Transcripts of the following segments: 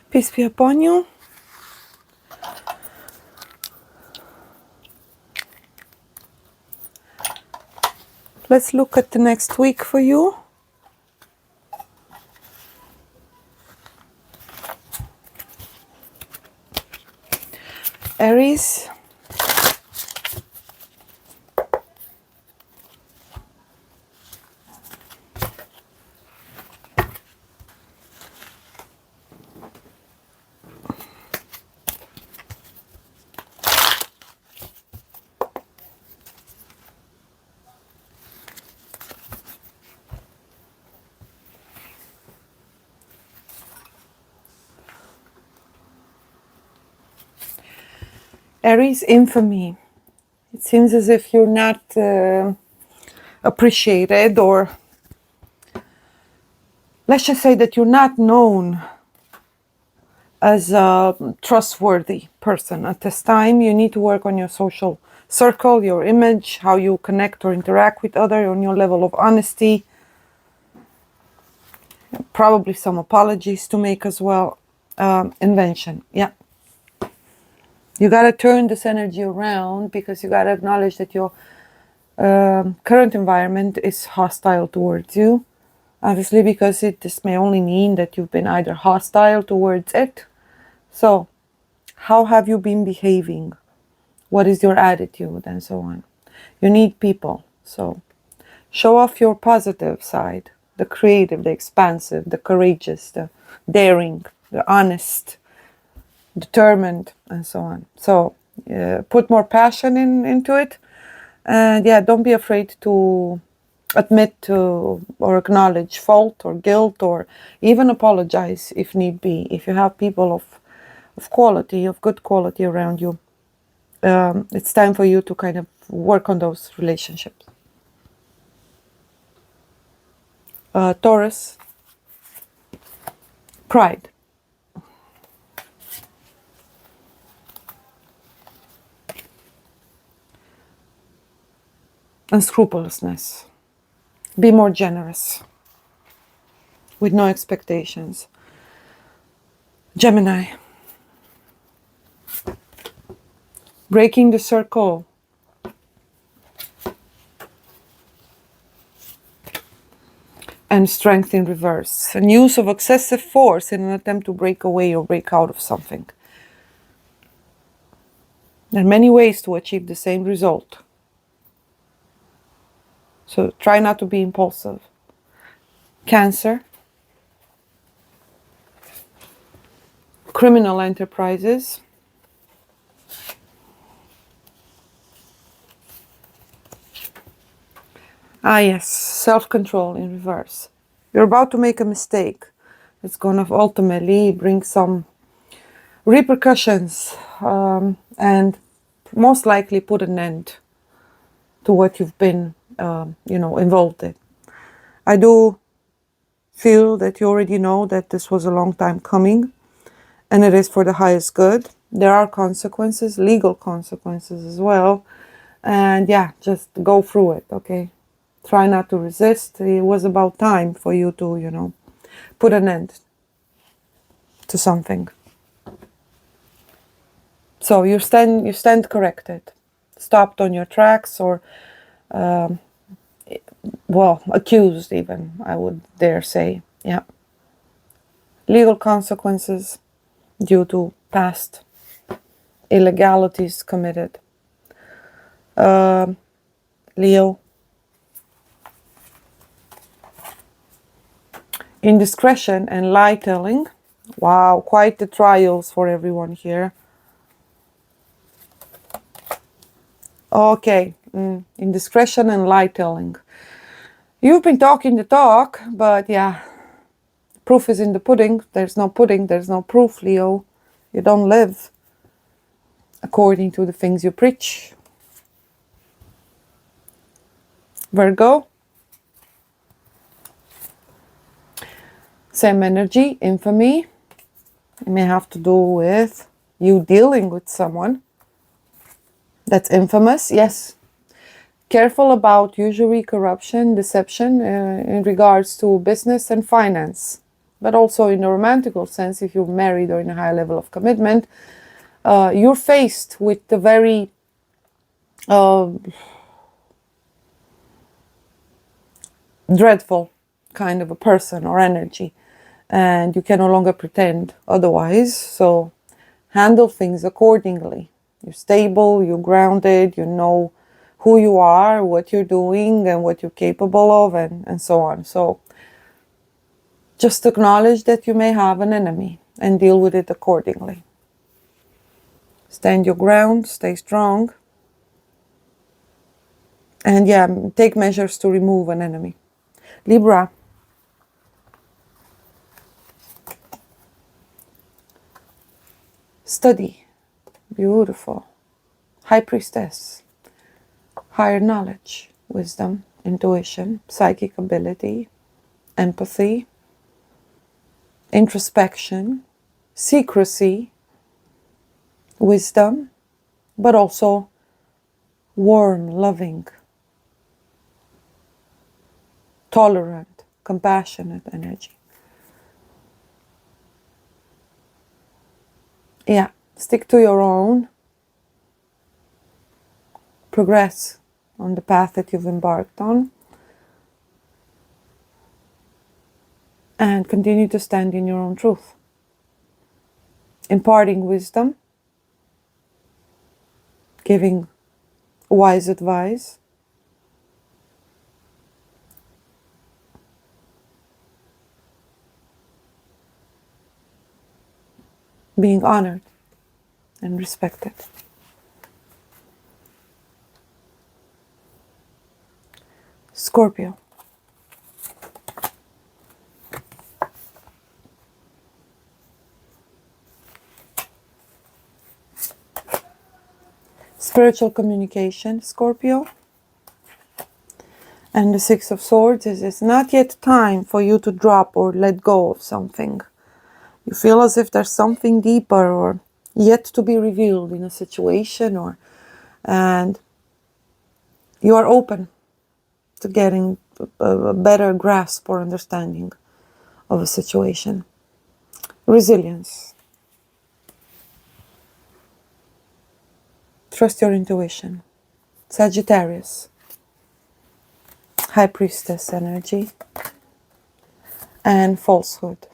Peace be upon you. Let's look at the next week for you. Aries. Aries, infamy. It seems as if you're not appreciated, or let's just say that you're not known as a trustworthy person at this time. You need to work on your social circle, your image, how you connect or interact with others, on your level of honesty. Probably some apologies to make as well. Invention, yeah. You got to turn this energy around, because you got to acknowledge that your current environment is hostile towards you. Obviously, because this may only mean that you've been either hostile towards it. So, how have you been behaving? What is your attitude, and so on? You need people. So, show off your positive side, the creative, the expansive, the courageous, the daring, the honest, determined, and so on. So put more passion into it, and yeah, don't be afraid to admit to or acknowledge fault or guilt, or even apologize if need be. If you have people of quality, of good quality around you, it's time for you to kind of work on those relationships. Taurus, pride. Unscrupulousness. Be more generous, with no expectations. Gemini. Breaking the circle. And strength in reverse. An use of excessive force in an attempt to break away or break out of something. There are many ways to achieve the same result. So try not to be impulsive. Cancer. Criminal enterprises. Ah yes, self-control in reverse. You're about to make a mistake. It's going to ultimately bring some repercussions, and most likely put an end to what you've been, involved in. I do feel that you already know that this was a long time coming, and it is for the highest good. There are consequences, legal consequences as well. And yeah, just go through it, okay? Try not to resist. It was about time for you to, put an end to something. So you stand corrected, stopped on your tracks, or, accused even, I would dare say, yeah. Legal consequences due to past illegalities committed. Leo. Indiscretion and lie-telling. Wow, quite the trials for everyone here. Okay, indiscretion and lie-telling. You've been talking the talk, but yeah, proof is in the pudding. There's no pudding, there's no proof, Leo. You don't live according to the things you preach. Virgo. Same energy, infamy. It may have to do with you dealing with someone that's infamous, yes. Careful about usury, corruption, deception in regards to business and finance. but also in a romantical sense, if you're married or in a high level of commitment, you're faced with the very dreadful kind of a person or energy, and you can no longer pretend otherwise. So handle things accordingly. You're stable, you're grounded, you know who you are, what you're doing, and what you're capable of, and so on. So just acknowledge that you may have an enemy and deal with it accordingly. Stand your ground, stay strong, and yeah, take measures to remove an enemy. Libra. Study. Beautiful. High Priestess. Higher knowledge, wisdom, intuition, psychic ability, empathy, introspection, secrecy, wisdom, but also warm, loving, tolerant, compassionate energy. Yeah, stick to your own. Progress on the path that you've embarked on. And continue to stand in your own truth. Imparting wisdom. Giving wise advice. Being honored and respected. Scorpio. Spiritual communication, Scorpio. And the Six of Swords is it's not yet time for you to drop or let go of something. You feel as if there's something deeper or yet to be revealed in a situation, and you are open to getting a better grasp or understanding of a situation. Resilience. Trust your intuition. Sagittarius. High Priestess energy. And falsehood.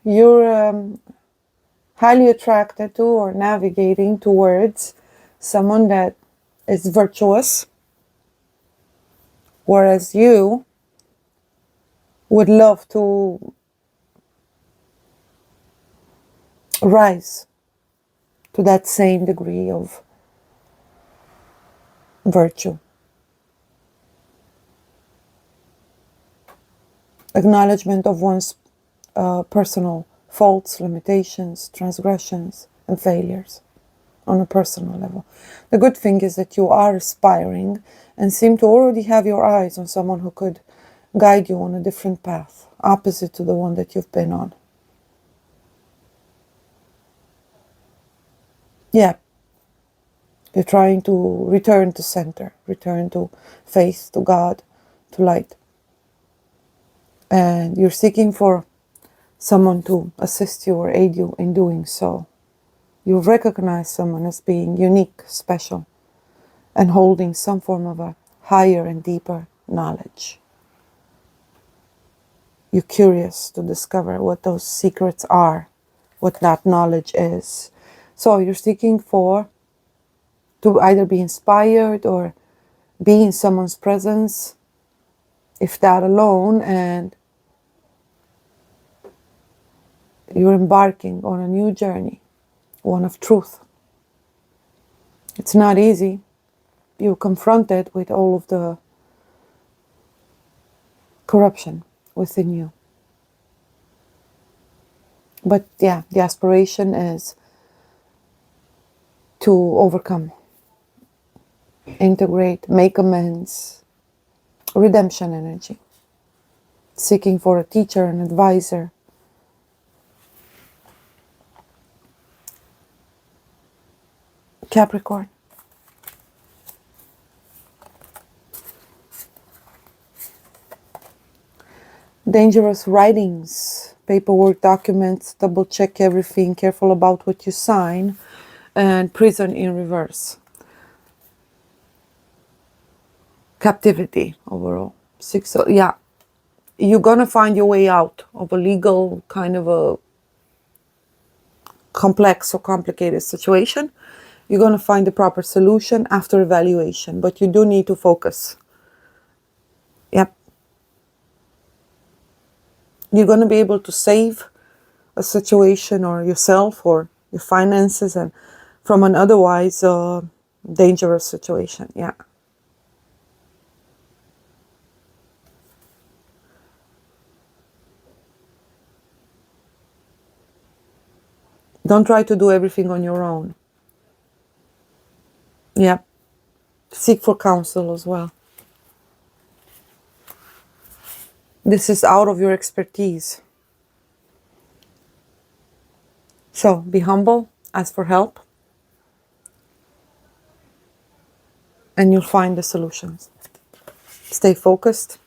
You're highly attracted to or navigating towards someone that is virtuous, whereas you would love to rise to that same degree of virtue. Acknowledgement of one's personal faults, limitations, transgressions, and failures on a personal level. The good thing is that you are aspiring and seem to already have your eyes on someone who could guide you on a different path, opposite to the one that you've been on. Yeah. You're trying to return to center, return to faith, to God, to light. And you're seeking for someone to assist you or aid you in doing so. You recognize someone as being unique, special, and holding some form of a higher and deeper knowledge. You're curious to discover what those secrets are, what that knowledge is. So you're seeking to either be inspired or be in someone's presence, if that alone, and you're embarking on a new journey, one of truth. It's not easy. You're confronted with all of the corruption within you. But yeah, the aspiration is to overcome, integrate, make amends, redemption energy, seeking for a teacher, an advisor, Capricorn. Dangerous writings, paperwork, documents, double check everything, careful about what you sign, and prison in reverse. Captivity overall. Six, yeah. You're gonna find your way out of a legal kind of a complex or complicated situation. You're gonna find the proper solution after evaluation, but you do need to focus. Yep. You're gonna be able to save a situation or yourself or your finances and from an otherwise dangerous situation. Yeah. Don't try to do everything on your own. Yeah. Seek for counsel as well. This is out of your expertise. So be humble, ask for help, and you'll find the solutions. Stay focused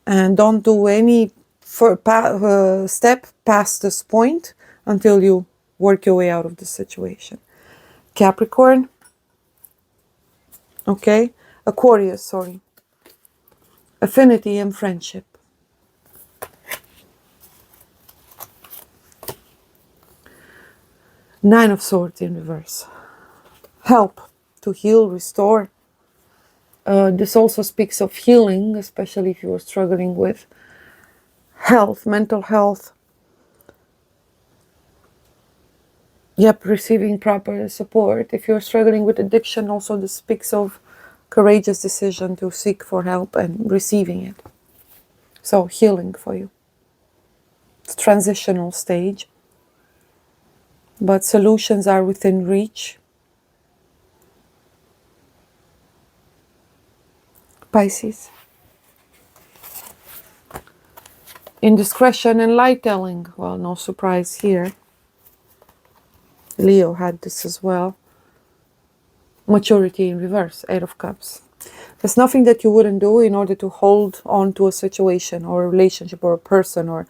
and don't do any step past this point until you work your way out of the situation. Capricorn. Okay. Aquarius, sorry. Affinity and friendship. Nine of Swords in reverse. Help to heal, restore. This also speaks of healing, especially if you are struggling with health, mental health. Yep, receiving proper support. If you're struggling with addiction, also this speaks of courageous decision to seek for help and receiving it. So healing for you. It's a transitional stage, but solutions are within reach. Pisces. Indiscretion and lie telling. Well, no surprise here. Leo had this as well. Maturity in reverse, Eight of Cups. There's nothing that you wouldn't do in order to hold on to a situation or a relationship or a person, or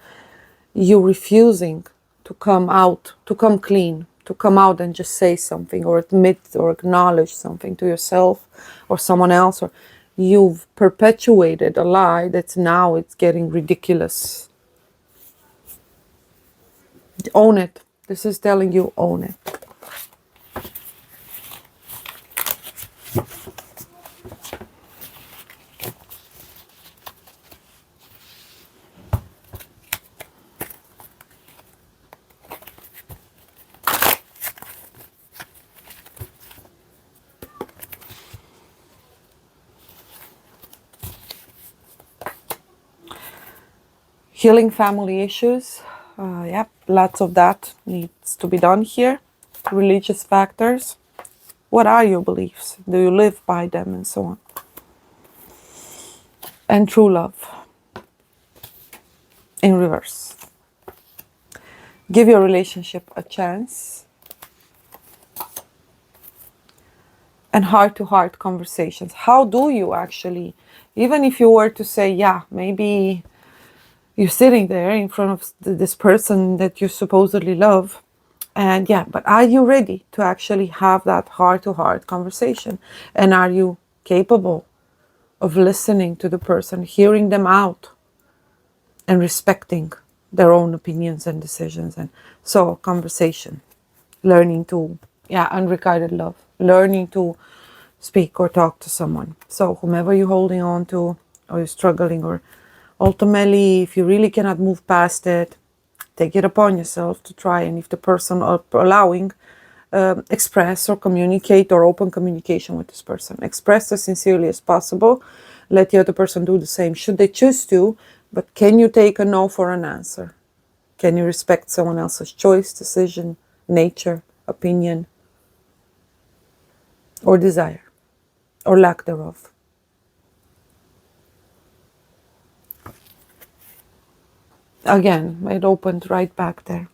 you refusing to come out, to come clean, to come out and just say something or admit or acknowledge something to yourself or someone else, or you've perpetuated a lie that's now it's getting ridiculous. Own it. This is telling you own it. Healing family issues. Yep, lots of that needs to be done here. Religious factors. What are your beliefs? Do you live by them and so on? And true love in reverse. Give your relationship a chance. And heart-to-heart conversations. How do you actually, even if you were to say, yeah, maybe you're sitting there in front of this person that you supposedly love, and yeah, but are you ready to actually have that heart-to-heart conversation? And are you capable of listening to the person, hearing them out, and respecting their own opinions and decisions? And so, conversation, learning to, unrequited love, learning to speak or talk to someone. So, whomever you're holding on to, or you're struggling, or ultimately, if you really cannot move past it, take it upon yourself to try, and if the person are allowing, express or communicate or open communication with this person. Express as sincerely as possible. Let the other person do the same should they choose to, but can you take a no for an answer? Can you respect someone else's choice, decision, nature, opinion, or desire, or lack thereof? Again, it opened right back there.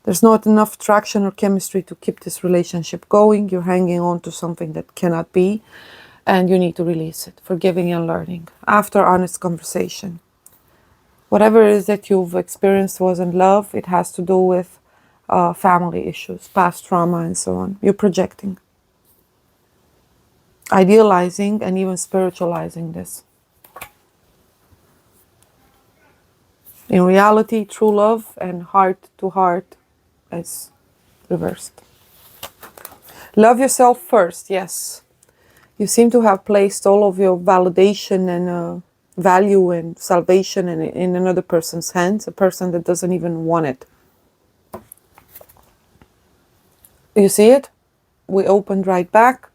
There's not enough traction or chemistry to keep this relationship going. You're hanging on to something that cannot be, and you need to release it. Forgiving and learning after honest conversation. Whatever it is that you've experienced wasn't love. It has to do with family issues, past trauma, and so on. You're projecting, idealizing, and even spiritualizing this. In reality, true love and heart to heart is reversed. Love yourself first, yes. You seem to have placed all of your validation and value and salvation in another person's hands, a person that doesn't even want it. You see it? We opened right back,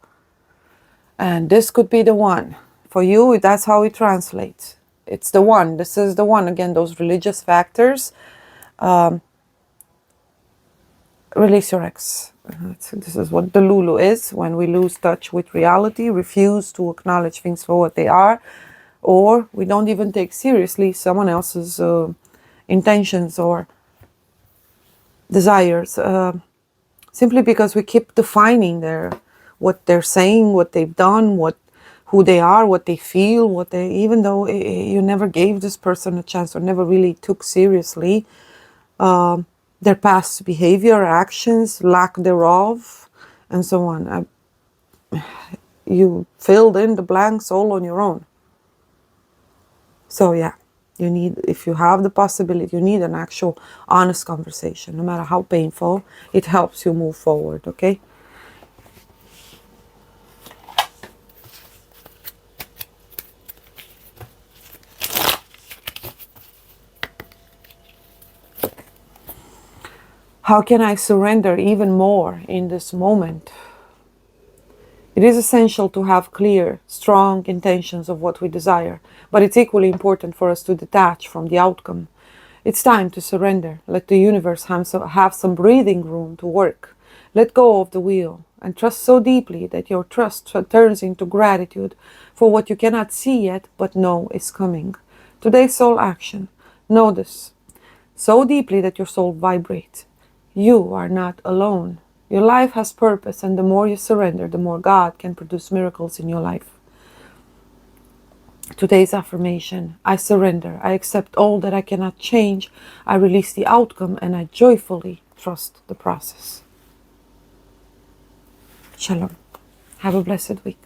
and this could be the one. For you, that's how it translates. It's the one. This is the one. Again, those religious factors. Release your ex. This is what the Lulu is. When we lose touch with reality, refuse to acknowledge things for what they are, or we don't even take seriously someone else's intentions or desires, simply because we keep defining what they're saying, what they've done, who they are, what they feel, even though you never gave this person a chance or never really took seriously their past behavior, actions, lack thereof, and so on. You filled in the blanks all on your own. So yeah, you need, if you have the possibility, you need an actual honest conversation, no matter how painful. It helps you move forward, okay? How can I surrender even more in this moment? It is essential to have clear, strong intentions of what we desire, but it's equally important for us to detach from the outcome. It's time to surrender. Let the universe have some breathing room to work. Let go of the wheel and trust so deeply that your trust turns into gratitude for what you cannot see yet but know is coming. Today's soul action. Know this so deeply that your soul vibrates. You are not alone. Your life has purpose, and the more you surrender, the more God can produce miracles in your life. Today's affirmation: I surrender. I accept all that I cannot change. I release the outcome, and I joyfully trust the process. Shalom. Have a blessed week.